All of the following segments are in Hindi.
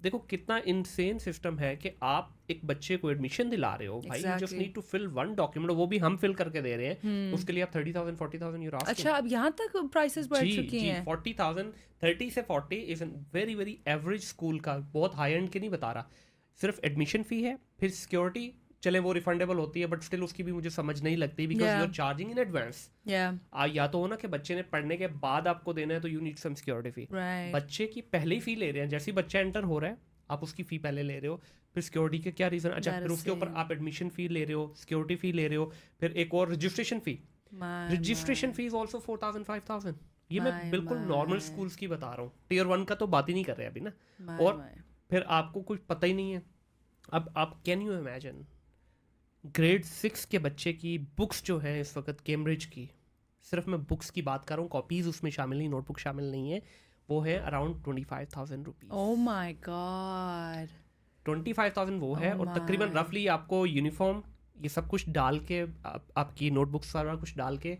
देखो कितना इनसेन सिस्टम है कि आप एक बच्चे को एडमिशन दिला रहे हो भाई, you just Exactly. Need to fill one document, वो भी हम फिल करके दे रहे हैं, उसके लिए आप 30,000 40,000 यूर आस्किंग। अच्छा, अब यहाँ तक प्राइसेस बढ़ जी चुकी जी, हैं? 40,000, 30 से 40 is very very average school का, बहुत हाई एंड के नहीं बता रहा। सिर्फ एडमिशन फी है, फिर सिक्योरिटी चले वो रिफंडेबल होती है, बट स्टिल उसकी भी मुझे समझ नहीं लगती, because you Yeah. Are charging in advance. Yeah. या तो हो ना कि बच्चे ने पढ़ने के बाद आपको देना है, तो you need some security fee. Right. बच्चे की पहले ही फी ले रहे हैं, जैसे ही बच्चा एंटर हो रहा है आप उसकी फ़ी पहले ले रहे हो, फिर सिक्योरिटी के क्या रीज़न, अच्छा That फिर is उसके ऊपर same. आप एडमिशन फ़ी ले रहे हो, सिक्योरिटी फ़ी ले रहे हो, फिर एक और registration fee. My, registration my. Fees also 4,000 5,000। ये My, मैं बिल्कुल नॉर्मल my. स्कूल्स की बता रहा हूँ, टीयर 1 का तो बात ही नहीं कर रहे अभी ना। My, और my. फिर आपको कुछ पता ही नहीं है। अब आप कैन यू इमेजिन ग्रेड 6 के बच्चे की बुक्स जो हैं इस वक्त कैम्ब्रिज की, सिर्फ मैं बुक्स की बात कर रहा हूँ, कॉपीज़ उसमें शामिल नहीं, नोटबुक शामिल नहीं है, वो है around 25,000 rupees. Oh my God. 25,000 वो है, Oh और तकरीबन my. रफली आपको यूनिफॉर्म ये सब कुछ डाल के आपकी नोटबुक सारा कुछ डाल के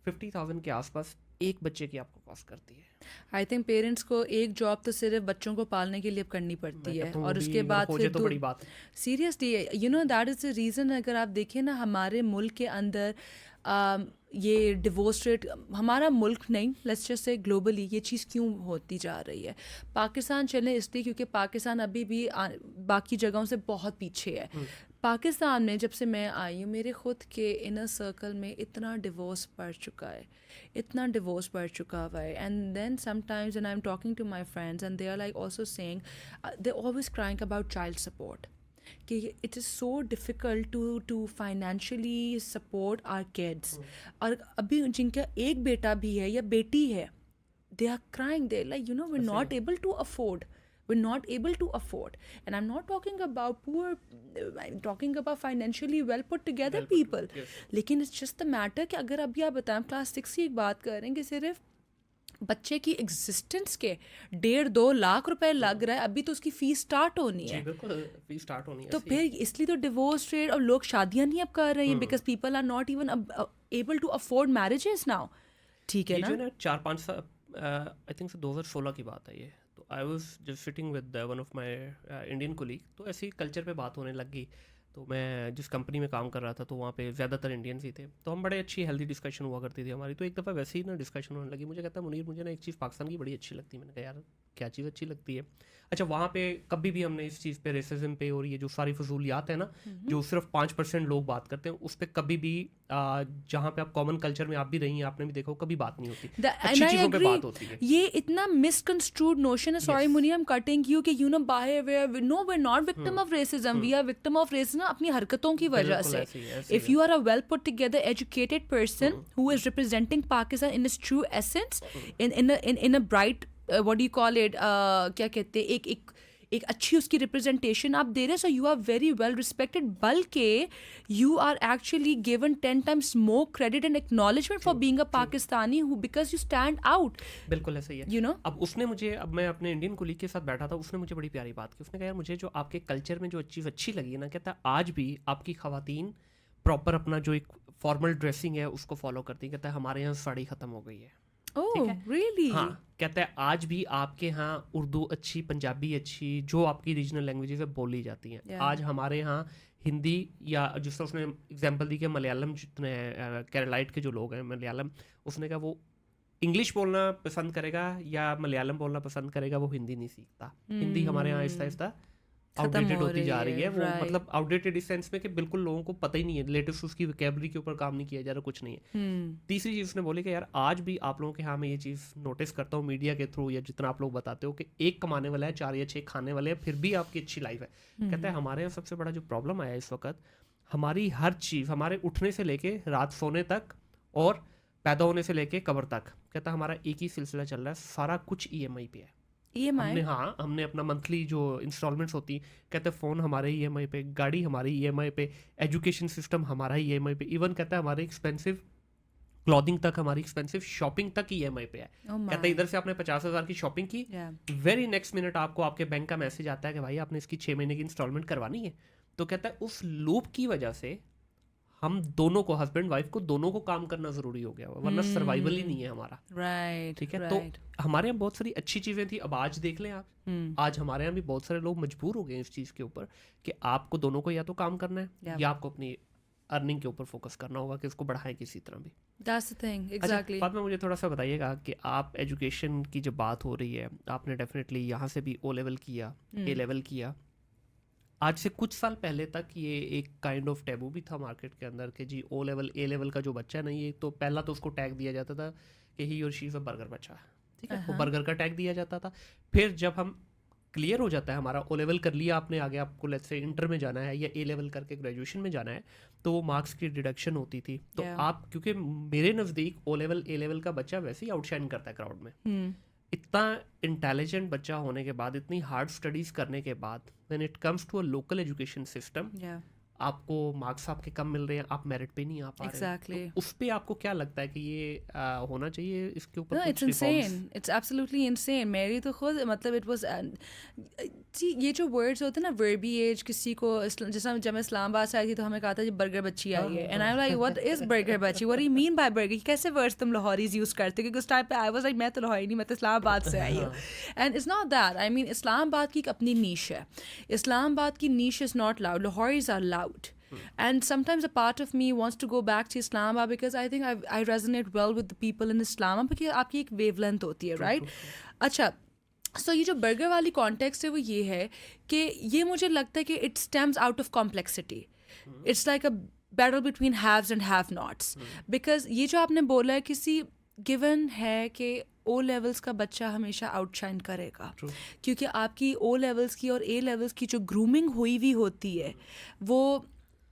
50,000 के आसपास एक बच्चे की आपको कॉस्ट करती है। आई थिंक पेरेंट्स को एक जॉब तो सिर्फ बच्चों को पालने के लिए अब करनी पड़ती मैं है, कहता हूँ और वो उसके भी बाद हो फिर जाए तो बड़ी बात है। Seriously you know that is the reason. अगर आप देखें ना हमारे मुल्क के अंदर ये डिवोर्स रेट, हमारा मुल्क नहीं, लेट्स जस्ट से ग्लोबली ये चीज़ क्यों होती जा रही है। पाकिस्तान चले इसलिए क्योंकि पाकिस्तान अभी भी बाकी जगहों से बहुत पीछे है। पाकिस्तान में जब से मैं आई हूँ, मेरे ख़ुद के इनर सर्कल में इतना डिवोर्स बढ़ चुका है, इतना डिवोर्स बढ़ चुका हुआ है। And then sometimes and I am talking to my friends and they are like also saying, they always crying about child support, कि it is so difficult to financially support our kids. और अभी जिनका एक बेटा भी है या बेटी है, they are crying, they're like, you know, we're not able to afford, we're not able to afford. And I'm not talking about poor, I'm talking about financially well put together people. लेकिन it's just the matter कि अगर अभी आप बताएं क्लास 6 की एक बात कर रहे हैं कि सिर्फ बच्चे की एग्जिस्टेंस के 1.5-2 लाख रुपए लग रहा है, अभी तो उसकी फीस स्टार्ट होनी जी है। बिल्कुल, फीस स्टार्ट होनी है। तो फिर इसलिए तो डिवोर्स रेट, और लोग शादियां नहीं अब कर रहे हैं because people are not even able to afford marriages now. ठीक है ये जो ना? ना 4-5 साल, आई थिंक 2016 की बात है ये, तो I was just sitting with one of my Indian colleague, तो ऐसी कल्चर पे बात होने लग गई। तो मैं जिस कंपनी में काम कर रहा था तो वहाँ पे ज़्यादातर इंडियंस ही थे, तो हम बड़े अच्छी हेल्दी डिस्कशन हुआ करती थी हमारी। तो एक दफ़ा वैसे ही ना डिस्कशन होने लगी, मुझे कहता है मुनीर मुझे ना एक चीज़ पाकिस्तान की बड़ी अच्छी लगती है। मैंने कहा यार क्या चीज़ अच्छी लगती है? अच्छा वहाँ पे कभी भी हमने इस चीज़ पे, रेसिज्म पे और ये जो सारी फजूलियात है ना जो सिर्फ 5% लोग बात करते हैं, उस पर कभी भी जहाँ पे आप कॉमन कल्चर में आप भी रही हैं, आपने भी देखा हो, कभी बात नहीं होती, अच्छी चीज़ों पे बात होती है। ये इतना मिसकंस्ट्रूड नोशन है, sorry Muni I am cutting you, कि you know no we are not victim of racism, we are victim of racism अपनी हरकतों की वजह से। If you are a well put together educated person who is representing Pakistan in its true essence, in a bright what do you call it, क्या कहते हैं, एक अच्छी उसकी रिप्रेजेंटेशन आप दे रहे हैं, so you are very well respected, बल्कि you are actually given 10 times more credit and acknowledgement for being a Pakistani who, because you stand out. बिल्कुल ऐसा ही है, you know. अब उसने मुझे, अब मैं अपने इंडियन कोलीग के साथ बैठा था, उसने मुझे बड़ी प्यारी बात की। उसने कहा यार मुझे जो आपके कल्चर में जो चीज़ अच्छी लगी है ना, कहता है आज भी आपकी ख़वातीन प्रॉपर अपना जो एक फॉर्मल ड्रेसिंग है उसको फॉलो करती है। कहता है हमारे यहाँ साड़ी ख़त्म हो गई है। Oh, really? हाँ, कहता है आज भी आपके यहाँ उर्दू अच्छी, पंजाबी अच्छी, जो आपकी रीजनल लैंग्वेजेस है बोली जाती हैं। Yeah. आज हमारे यहाँ हिंदी, या जिस तरह उसने एग्जांपल दी कि मलयालम जितने केरलाइट के जो लोग हैं मलयालम, उसने कहा वो इंग्लिश बोलना पसंद करेगा या मलयालम बोलना पसंद करेगा, वो हिंदी नहीं सीखता। हिंदी हमारे यहाँ आहिस्ता आहिस्ता आउटडेटेड होती जा रही है, वो मतलब आउटडेटेड इस सेंस में कि बिल्कुल लोगों को पता ही नहीं है, लेटेस्ट उसकी वोकैबुलरी के ऊपर काम नहीं किया जा रहा, कुछ नहीं है। तीसरी चीज़ उसने बोली कि यार आज भी आप लोगों के यहाँ मैं ये चीज़ नोटिस करता हूँ मीडिया के थ्रू, या जितना आप लोग बताते हो कि एक कमाने वाला है 4 या 6 खाने वाले हैं, फिर भी आपकी अच्छी लाइफ है। कहता है हमारे यहाँ सबसे बड़ा जो प्रॉब्लम आया इस वक्त, हमारी हर चीज़, हमारे उठने से लेके रात सोने तक और पैदा होने से लेके कब्र तक, कहता हमारा एक ही सिलसिला चल रहा है, सारा कुछ EMI पे है। हमने अपना मंथली जो इंस्टॉलमेंट्स होती, कहते हैं फ़ोन हमारे EMI पे, गाड़ी हमारी EMI पे, एजुकेशन सिस्टम हमारा EMI पे, इवन कहता है हमारे एक्सपेंसिव क्लॉथिंग तक, हमारी एक्सपेंसिव शॉपिंग तक EMI पे है। कहता है इधर से आपने 50,000 की शॉपिंग की, वेरी नेक्स्ट मिनट आपको आपके बैंक का मैसेज आता है कि भाई आपने इसकी 6 महीने की इंस्टॉलमेंट करवानी है। तो कहता है उस लूप की वजह से हम दोनों को, हस्बैंड वाइफ को, दोनों को काम करना ज़रूरी हो गया हुआ, वरना सर्वाइवल ही नहीं है हमारा। राइट, ठीक है, राइट। तो हमारे यहाँ बहुत सारी अच्छी चीज़ें थी। अब आज देख लें आप, आज हमारे यहाँ भी बहुत सारे लोग मजबूर हो गए हैं इस चीज़ के ऊपर कि आपको दोनों को या तो काम करना है Yeah. या आपको अपनी अर्निंग के ऊपर फोकस करना होगा कि उसको बढ़ाएं किसी तरह भी। दैट्स द थिंग, अच्छा, एग्जैक्टली। बाद में मुझे थोड़ा सा बताइएगा कि आप एजुकेशन की जब बात हो रही है, आपने डेफिनेटली यहाँ से भी ओ लेवल किया, ए लेवल किया। आज से कुछ साल पहले तक ये एक काइंड ऑफ टैबू भी था मार्केट के अंदर कि जी ओ लेवल ए लेवल का जो बच्चा है ना, ये तो पहला तो उसको टैग दिया जाता था कि ही और शी इज़ अ बर्गर बच्चा, ठीक है, वो बर्गर का टैग दिया जाता था। फिर जब हम क्लियर हो जाता है हमारा, ओ लेवल कर लिया आपने, आगे आपको लेट्स से इंटर में जाना है या ए लेवल करके ग्रेजुएशन में जाना है, तो वो मार्क्स की डिडक्शन होती थी। तो Yeah. आप, क्योंकि मेरे नज़दीक ओ लेवल ए लेवल का बच्चा वैसे ही आउटशाइन करता है क्राउड में, इतना इंटेलिजेंट बच्चा होने के बाद, इतनी हार्ड स्टडीज करने के बाद, when it comes to a local education system, आपको मार्क्स आपके कम मिल रहे हैं, आप मेरिट पे नहीं आ पा रहे हैं। Exactly. तो उस पे आपको क्या लगता है कि ये होना चाहिए, इसके ऊपर No, कुछ it's insane. It's absolutely insane. मेरी तो खुद मतलब it was जी, ये जो words होते हैं ना, verbiage, किसी को जैसा जब मैं इस्लामाबाद से आई थी तो हमें कहा था जी बर्गर बच्ची आई है, and I'm like what is burger बच्ची, what do you mean by burger, कैसे words तुम लाहौरीज यूज़ करते हो, क्योंकि उस टाइम पे I was like मैं तो लाहौरी नहीं, मैं तो इस्लामाबाद से आई हूँ, and it's not that, I mean Islamabad की एक अपनी niche है, इस्लामाबाद की niche is not loud, Lahoris are loud. And sometimes a part of me wants to go back to Islamabad because I think I resonate well with the people in Islamabad because आपकी एक wavelength होती है, right? अच्छा, so ये जो बर्गर वाली कॉन्टेक्स्ट है वो ये है कि ये मुझे लगता है कि it stems out of complexity. It's like a battle between haves and have nots. Because ये जो आपने बोला है, किसी गिवन है कि ओ लेवल्स का बच्चा हमेशा आउटशाइन करेगा, क्योंकि आपकी ओ लेवल्स की और ए लेवल्स की जो ग्रूमिंग हुई हुई होती है वो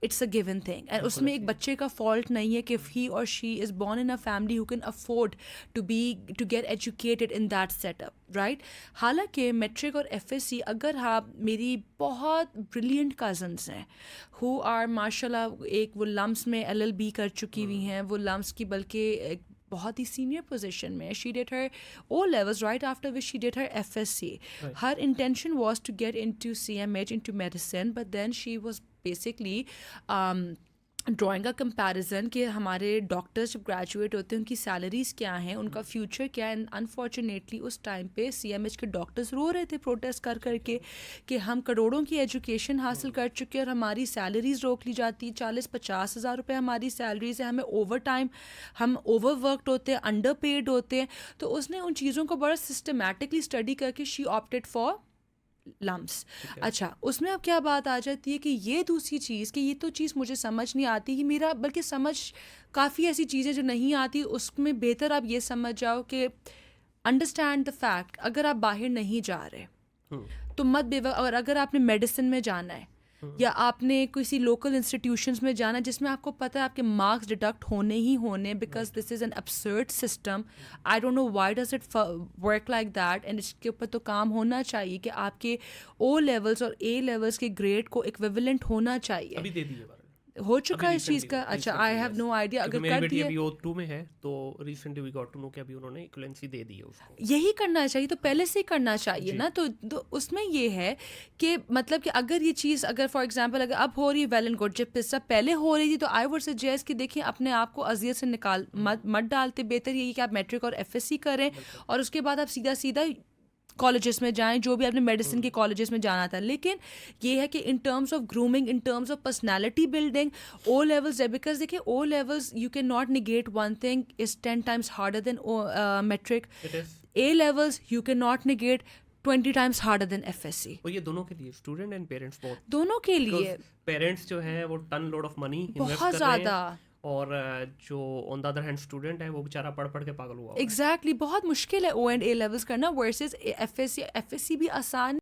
it's a given thing, and उसमें एक बच्चे का फॉल्ट नहीं है कि ही और she is born in a family who can afford to get educated in that setup, right. हालांकि मैट्रिक और एफएससी, अगर आप, मेरी बहुत ब्रिलियंट कज़न्स हैं हु आर माशाल्लाह, एक वो लम्स में एलएलबी कर चुकी हुई हैं, वो लम्स की बल्कि एक बहुत ही सीनियर पोजीशन में, she did her O levels right after which she did her FSc, her intention was to get into CMH, into medicine, but then she was basically drawing a comparison कि हमारे डॉक्टर्स जब ग्रेजुएट होते हैं उनकी सैलरीज़ क्या हैं, उनका फ्यूचर क्या है, एंड अनफॉर्चुनेटली उस टाइम पे सीएमएच के डॉक्टर्स रो रहे थे प्रोटेस्ट कर करके कि हम करोड़ों की एजुकेशन हासिल कर चुके हैं और हमारी सैलरीज़ रोक ली जाती है, 40-50 हज़ार रुपये हमारी सैलरीज़ है, हमें ओवर टाइम, हम ओवर वर्कड होते हैं, अंडर पेड होते हैं। तो उसने उन चीज़ों को बड़ा सिस्टमेटिकली स्टडी करके शी ऑप्टेड फॉर लम्स। अच्छा, उसमें अब क्या बात आ जाती है कि ये दूसरी चीज़ कि ये तो चीज़ मुझे समझ नहीं आती कि मेरा, बल्कि समझ काफ़ी ऐसी चीज़ें जो नहीं आती, उसमें बेहतर आप ये समझ जाओ कि अंडरस्टैंड द फैक्ट, अगर आप बाहर नहीं जा रहे तो मत बेवक, और अगर आपने मेडिसिन में जाना है या आपने किसी लोकल इंस्टीट्यूशंस में जाना है जिसमें आपको पता है आपके मार्क्स डिडक्ट होने ही होने, because this is an absurd system, I don't know why does it work like that, and इसके ऊपर तो काम होना चाहिए कि आपके ओ लेवल्स और ए लेवल्स के ग्रेड को इक्विवेलेंट होना चाहिए। अभी दे दिए हो चुका है इस चीज़ का? अच्छा, आई हैव नो आइडिया। अगर कर दिए, अभी O2 में है तो recently we got to know कि अभी उन्होंने इक्विवेलेंसी दे दी है उसको। यही करना चाहिए, तो पहले से ही करना चाहिए ना। तो उसमें ये है कि मतलब कि अगर ये चीज़, अगर फॉर एग्जांपल अगर अब हो रही है वेल एंड गुड, जब सब पहले हो रही थी तो आई वुड सजेस्ट कि देखिए अपने आप को अजियत से निकाल मत डालते, बेहतर यही कि आप मैट्रिक और एफएससी करें और उसके बाद आप सीधा सीधा कॉलेजेस में जाएं, जो भी आपने मेडिसिन के कॉलेजेस में जाना था। लेकिन ये है कि in terms of grooming, in terms of personality building, O levels है, बिकॉज देखिए O levels you can not negate one thing is 10 times harder than matric, A levels you can not negate 20 times harder than FSc. और ये दोनों के लिए, स्टूडेंट एंड पेरेंट्स बोथ, दोनों के लिए पेरेंट्स जो है वो टन लोड ऑफ मनी बहुत ज़्यादा, और जो on the other hand student है वो बेचारा पढ़ पढ़ के पागल हुआ। एग्जैक्टली, बहुत मुश्किल है ओ एंड ए लेवल्स करना वर्सेस एफएससी भी आसान